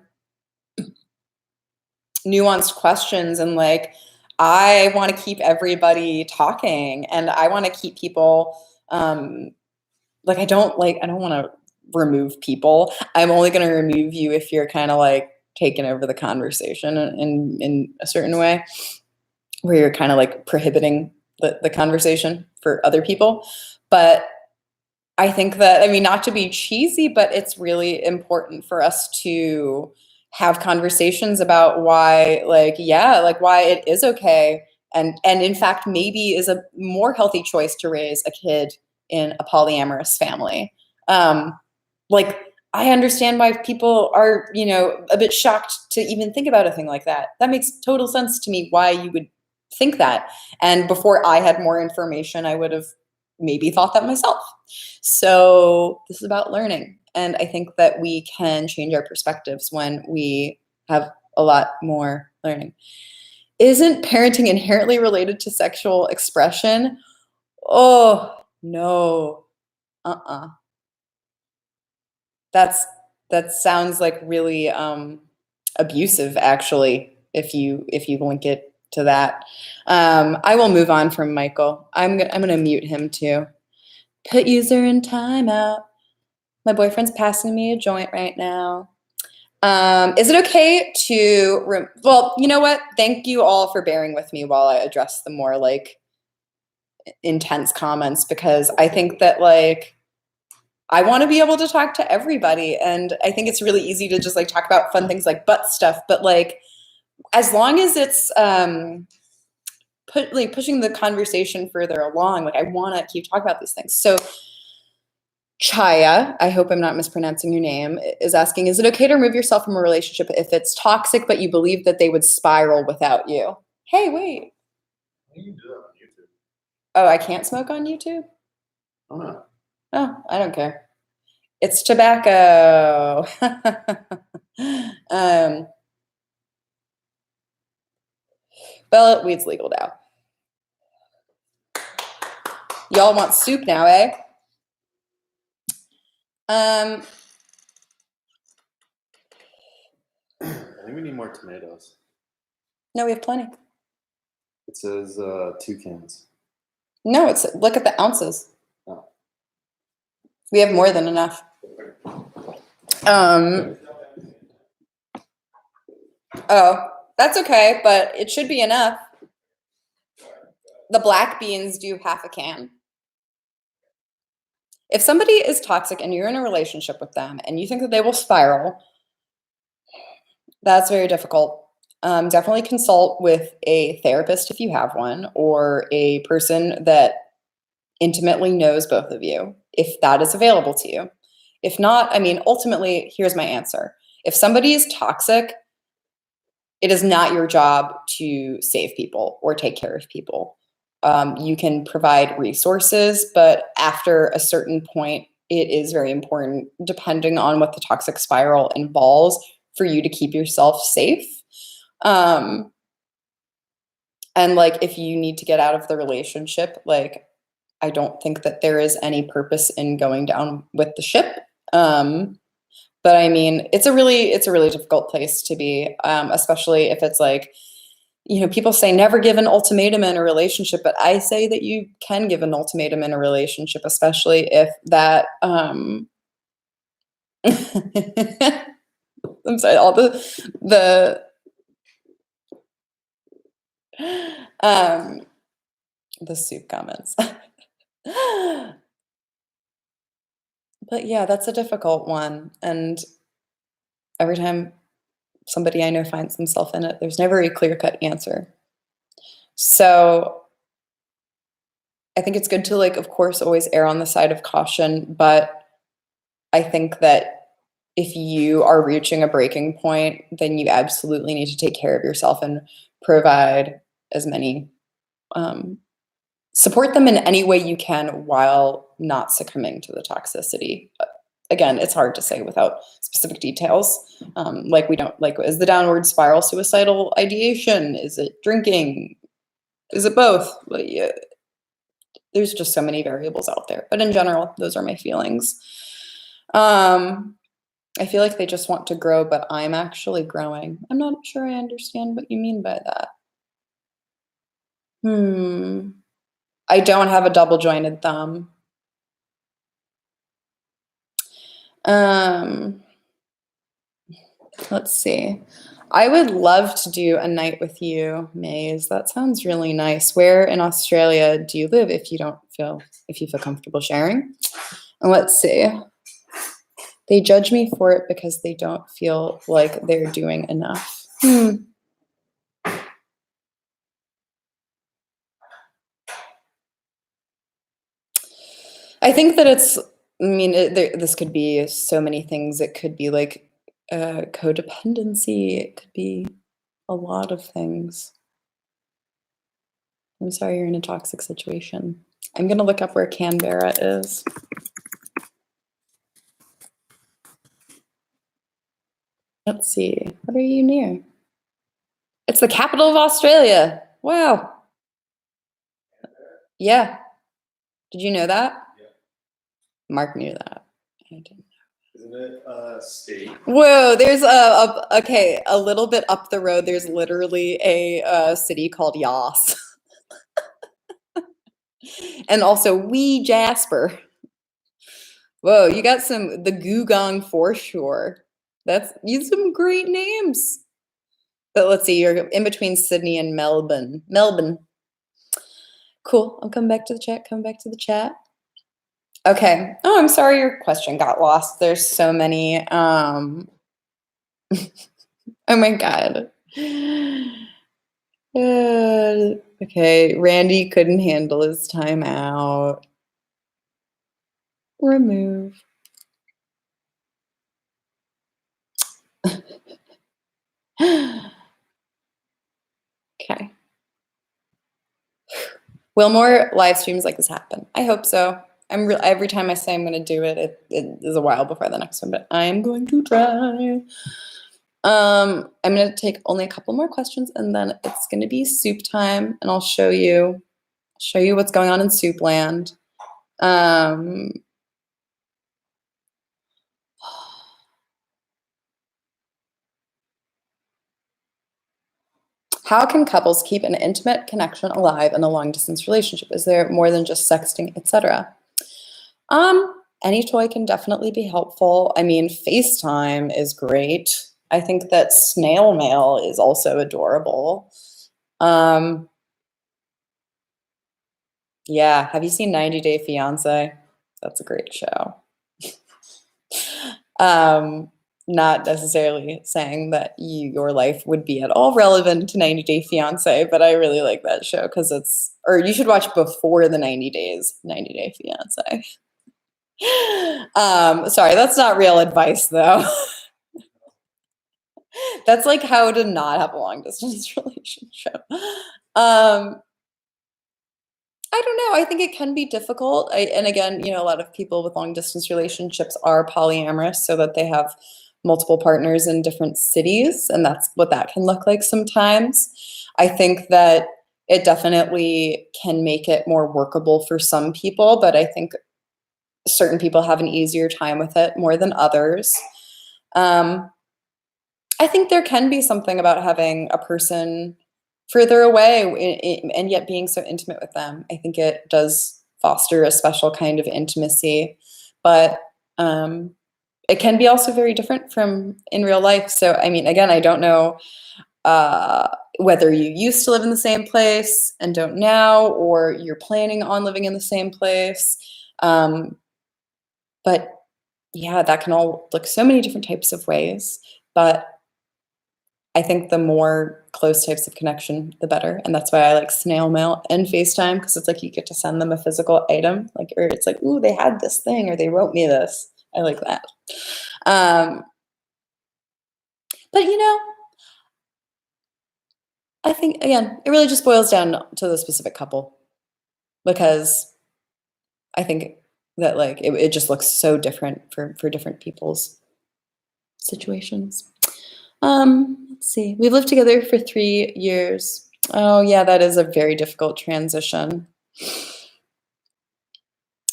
nuanced questions, and like I want to keep everybody talking, and I want to keep people I don't want to remove people. I'm only going to remove you if you're kind of like taking over the conversation in a certain way, where you're kind of like prohibiting the conversation for other people. But I think that, I mean, not to be cheesy, but it's really important for us to have conversations about why, why it is okay. And in fact, maybe is a more healthy choice to raise a kid in a polyamorous family. I understand why people are, a bit shocked to even think about a thing like that. That makes total sense to me why you would think that. And before I had more information, I would have maybe thought that myself. So this is about learning. And I think that we can change our perspectives when we have a lot more learning. Isn't parenting inherently related to sexual expression? Oh, no. Uh-uh. That sounds like really abusive, actually, if you link it to that. I will move on from Michael. I'm gonna mute him too. Put user in timeout. My boyfriend's passing me a joint right now. Is it okay to well, you know what? Thank you all for bearing with me while I address the more like intense comments, because I think that like I want to be able to talk to everybody, and I think it's really easy to just like talk about fun things like butt stuff, but like as long as it's pushing the conversation further along, like I want to keep talking about these things. So Chaya, I hope I'm not mispronouncing your name, is asking, is it okay to remove yourself from a relationship if it's toxic, but you believe that they would spiral without you? Hey, wait. You can do that on YouTube. Oh, I can't smoke on YouTube? Oh, no. Oh, I don't care. It's tobacco. Well, weed's legal now. Y'all want soup now, eh? I think we need more tomatoes. No, we have plenty. It says 2 cans. No, look at the ounces. Oh. We have more than enough. Oh, that's okay, but it should be enough. The black beans do half a can. If somebody is toxic and you're in a relationship with them and you think that they will spiral, that's very difficult. Definitely consult with a therapist if you have one, or a person that intimately knows both of you, if that is available to you. If not, I mean, ultimately, here's my answer. If somebody is toxic, it is not your job to save people or take care of people. You can provide resources, but after a certain point, it is very important, depending on what the toxic spiral involves, for you to keep yourself safe. And like, if you need to get out of the relationship, like, I don't think that there is any purpose in going down with the ship. But I mean, it's a really difficult place to be, especially if it's like, people say never give an ultimatum in a relationship, but I say that you can give an ultimatum in a relationship, especially if that, I'm sorry, all the soup comments. But yeah, that's a difficult one. And every time somebody I know finds themselves in it, there's never a clear-cut answer. So I think it's good to, like, of course, always err on the side of caution. But I think that if you are reaching a breaking point, then you absolutely need to take care of yourself and provide as many, support them in any way you can while not succumbing to the toxicity. Again, it's hard to say without specific details. Like, we don't, like, is the downward spiral suicidal ideation? Is it drinking? Is it both? Like, yeah, there's just so many variables out there. But in general, those are my feelings. I feel like they just want to grow, but I'm actually growing. I'm not sure I understand what you mean by that. I don't have a double jointed thumb. Let's see. I would love to do a night with you, Maze. That sounds really nice. Where in Australia do you live, if you feel comfortable sharing? And let's see. They judge me for it because they don't feel like they're doing enough. I think that it's I mean, this could be so many things. It could be like codependency. It could be a lot of things. I'm sorry you're in a toxic situation. I'm gonna look up where Canberra is. Let's see. What are you near? It's the capital of Australia. Wow. Yeah. Did you know that? Yeah. Mark knew that. I didn't. Isn't it a state? Whoa, there's okay, a little bit up the road, there's literally a city called Yas. And also Wee Jasper. Whoa, you got the Gugong foreshore. That's some great names. But let's see, you're in between Sydney and Melbourne. Melbourne. Cool. I'm coming back to the chat. Coming back to the chat. Okay. Oh, I'm sorry your question got lost. There's so many. Oh my God. Okay. Randy couldn't handle his time out. Remove. Okay. Will more live streams like this happen? I hope so. Every time I say I'm going to do it, it is a while before the next one, but I'm going to try. I'm going to take only a couple more questions, and then it's going to be soup time, and I'll show you what's going on in soup land. How can couples keep an intimate connection alive in a long-distance relationship? Is there more than just sexting, etc.? Any toy can definitely be helpful. I mean, FaceTime is great. I think that snail mail is also adorable. Yeah, have you seen 90 Day Fiance? That's a great show. Not necessarily saying that your life would be at all relevant to 90 Day Fiance, but I really like that show because or you should watch before the 90 days, 90 Day Fiance. Sorry, that's not real advice though. That's like how to not have a long distance relationship. I don't know. I think it can be difficult. And again, a lot of people with long distance relationships are polyamorous so that they have multiple partners in different cities. And that's what that can look like sometimes. I think that it definitely can make it more workable for some people, but I think certain people have an easier time with it more than others. I think there can be something about having a person further away and yet being so intimate with them. I think it does foster a special kind of intimacy, but it can be also very different from in real life. So, I mean, again, I don't know whether you used to live in the same place and don't now, or you're planning on living in the same place. But yeah, that can all look so many different types of ways. But I think the more close types of connection, the better. And that's why I like snail mail and FaceTime, because it's like you get to send them a physical item, like, or it's like, ooh, they had this thing, or they wrote me this. I like that. But I think, again, it really just boils down to the specific couple, because I think that like it just looks so different for different people's situations. Let's see. We've lived together for 3 years. Oh yeah, that is a very difficult transition.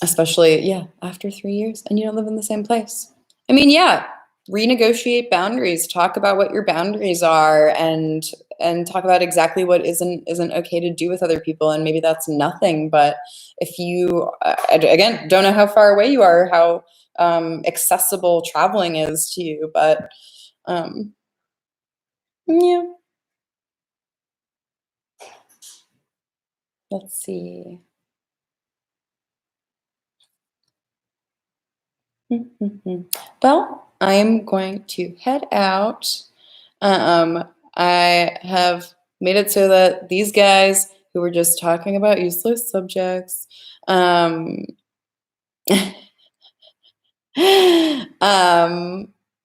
Especially, yeah, after 3 years and you don't live in the same place. I mean, yeah, renegotiate boundaries, talk about what your boundaries are, and talk about exactly what isn't okay to do with other people. And maybe that's nothing, but if you, again, don't know how far away you are, or how accessible traveling is to you, but yeah. Let's see. Well, I'm going to head out. I have made it so that these guys who were just talking about useless subjects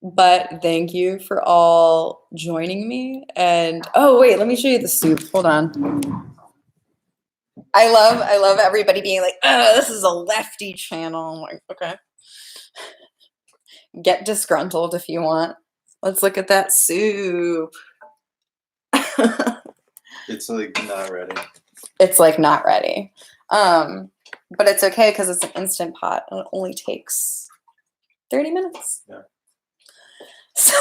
But thank you for all joining me. And oh wait, let me show you the soup. Hold on. I love everybody being like, oh, this is a lefty channel. I'm like, okay. Get disgruntled if you want. Let's look at that soup. It's like not ready. It's like not ready. But it's okay because it's an instant pot and it only takes 30 minutes. Yeah. So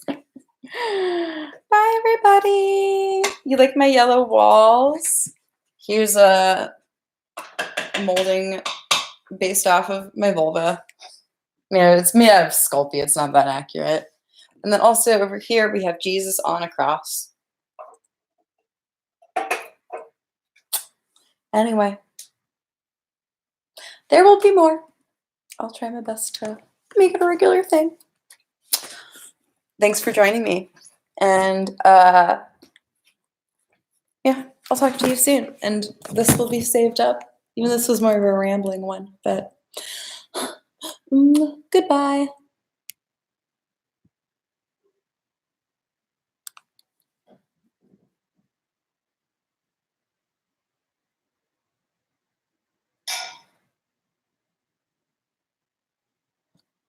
bye everybody. You like my yellow walls? Here's a molding based off of my vulva. Yeah, it's made out of Sculpey. It's not that accurate. And then also over here we have Jesus on a cross. Anyway, there will be more. I'll try my best to make it a regular thing. Thanks for joining me. And yeah, I'll talk to you soon. And this will be saved up. Even this was more of a rambling one, but goodbye.